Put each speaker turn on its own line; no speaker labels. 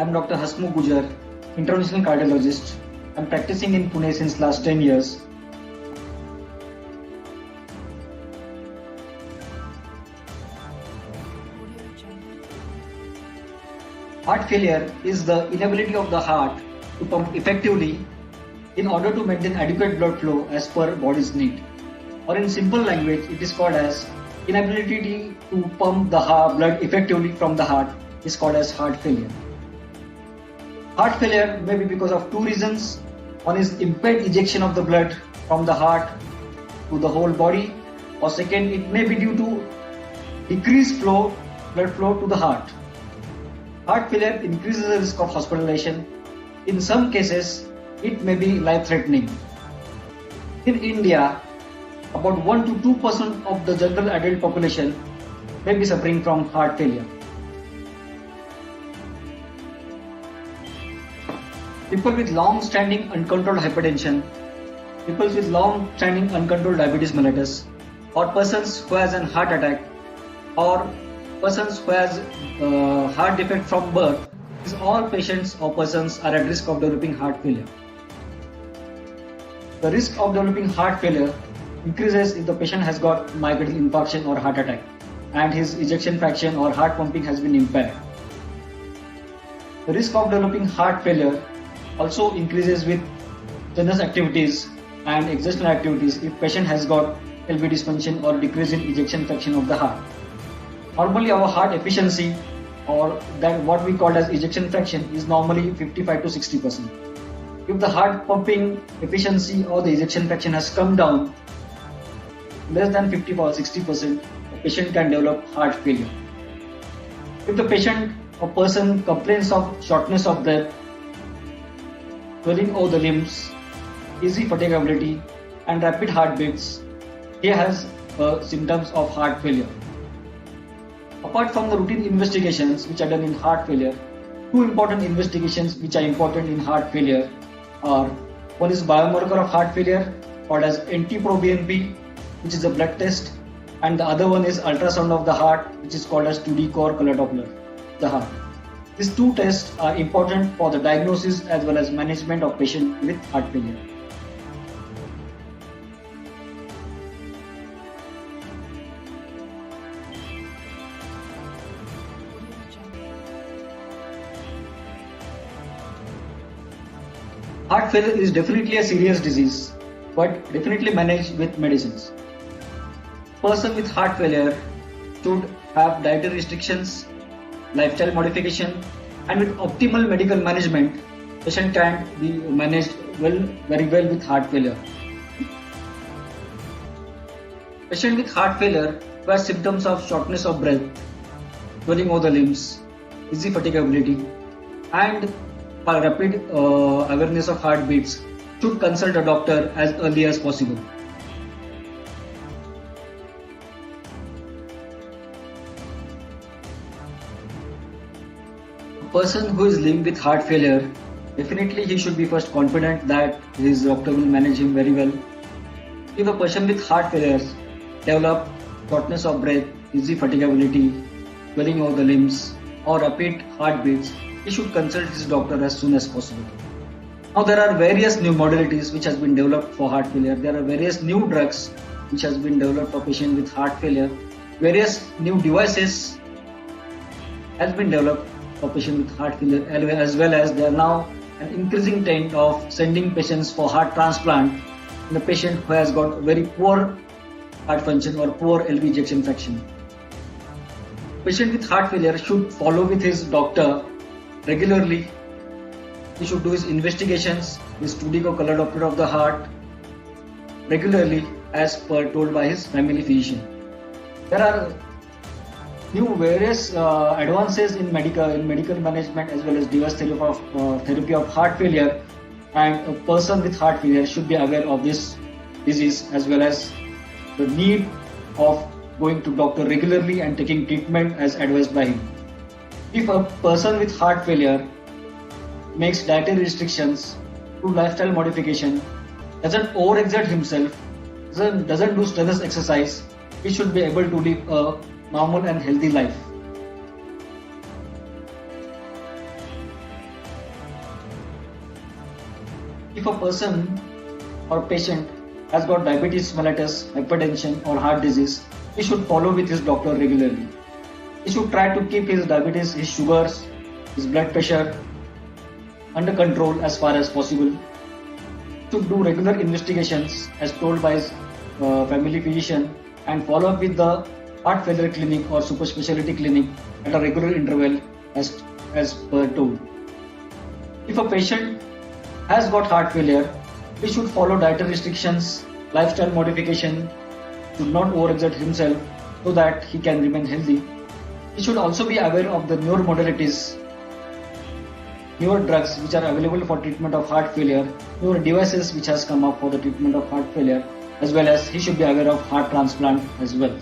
I'm Dr. Hasmukh Gujar, interventional cardiologist. I'm practicing in Pune since last 10 years. Heart failure is the inability of the heart to pump effectively in order to maintain adequate blood flow as per body's need. Or in simple language, it is called as inability to pump the blood effectively from the heart is called as heart failure. Heart failure may be because of two reasons. One is impaired ejection of the blood from the heart to the whole body, or second, it may be due to decreased blood flow to the heart. Heart failure increases the risk of hospitalization. In some cases, it may be life-threatening. In India, about 1 to 2% of the general adult population may be suffering from heart failure. People with long-standing uncontrolled hypertension, people with long-standing uncontrolled diabetes mellitus, or persons who has an heart attack, or persons who has heart defect from birth, these all patients or persons are at risk of developing heart failure. The risk of developing heart failure increases if the patient has got myocardial infarction or heart attack and his ejection fraction or heart pumping has been impaired. The risk of developing heart failure also increases with strenuous activities and exertional activities if patient has got LV dysfunction or decrease in ejection fraction of the heart. Normally our heart efficiency, or that what we call as ejection fraction, is normally 55 to 60%. If the heart pumping efficiency or the ejection fraction has come down less than 50 or 60%, the patient can develop heart failure. If the patient or person complains of shortness of breath, swelling of the limbs, easy fatigability and rapid heartbeats, he has symptoms of heart failure. Apart from the routine investigations which are done in heart failure, two important investigations which are important in heart failure are: one is biomarker of heart failure called as NT-proBNP, which is a blood test, and the other one is ultrasound of the heart, which is called as 2D core color Doppler, the heart. These two tests are important for the diagnosis as well as management of patient with heart failure. Heart failure is definitely a serious disease, but definitely managed with medicines. Person with heart failure should have dietary restrictions, lifestyle modification, and with optimal medical management, patient can be managed very well with heart failure. Patient with heart failure who has symptoms of shortness of breath, swelling of the limbs, easy fatigability, and rapid awareness of heartbeats should consult a doctor as early as possible. A person who is living with heart failure, definitely he should be first confident that his doctor will manage him very well. If a person with heart failure develop shortness of breath, easy fatigability, swelling of the limbs, or rapid heartbeats, he should consult his doctor as soon as possible. Now there are various new modalities which has been developed for heart failure. There are various new drugs which has been developed for patients with heart failure. Various new devices has been developed for patients with heart failure, as well as there are now an increasing trend of sending patients for heart transplant in a patient who has got very poor heart function or poor LV ejection fraction. Patient with heart failure should follow with his doctor regularly. He should do his investigations, his 2D color Doppler of the heart regularly as per told by his family physician. There are new various advances in medical management as well as device therapy of heart failure, and a person with heart failure should be aware of this disease as well as the need of going to doctor regularly and taking treatment as advised by him. If a person with heart failure makes dietary restrictions, do lifestyle modification, doesn't overexert himself, doesn't do strenuous exercise, he should be able to live a normal and healthy life. If a person or patient has got diabetes mellitus, hypertension or heart disease, he should follow with his doctor regularly. He should try to keep his diabetes, his sugars, his blood pressure under control as far as possible. Should do regular investigations as told by his family physician and follow up with the heart failure clinic or super specialty clinic at a regular interval as per told. If a patient has got heart failure, he should follow dietary restrictions, lifestyle modification, should not overexert himself so that he can remain healthy. He should also be aware of the newer modalities, newer drugs which are available for treatment of heart failure, newer devices which has come up for the treatment of heart failure, as well as he should be aware of heart transplant as well.